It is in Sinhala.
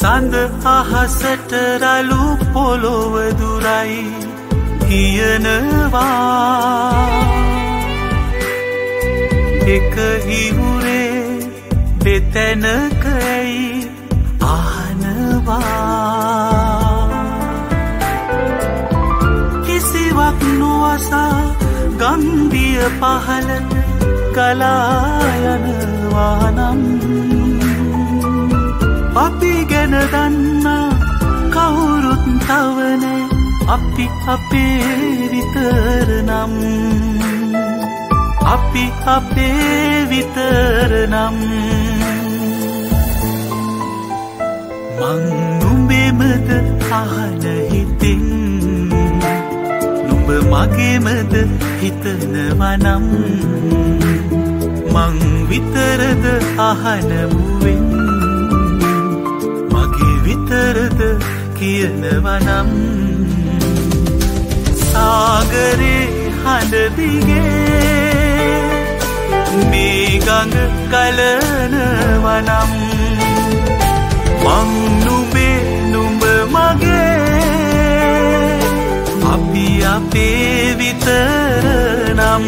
සඳ අහසට රළු පොළොව දුරයි කියනවා එක හිරුරේ දෙතැනකයි අහනවා කිසිවක් නොවසා ගම්දිය පහළට ගලා යනවා නම් අපි ගැන දන්නා කවුරුත් තවනේ අපි අපේ විතර නම් අපි අපේ විතර නම් මං නුඹෙමද අහන හිතින් නුඹ මගේමද හිතනවා නම් මං විතරද අහන මුවෙන් විතරද කියනවා නම් සාගරේ හඬ දිගේ මේ ගඟ ගලනවා නම් මං නුඹේ නුඹ මගේ අපි අපේ විතර නම්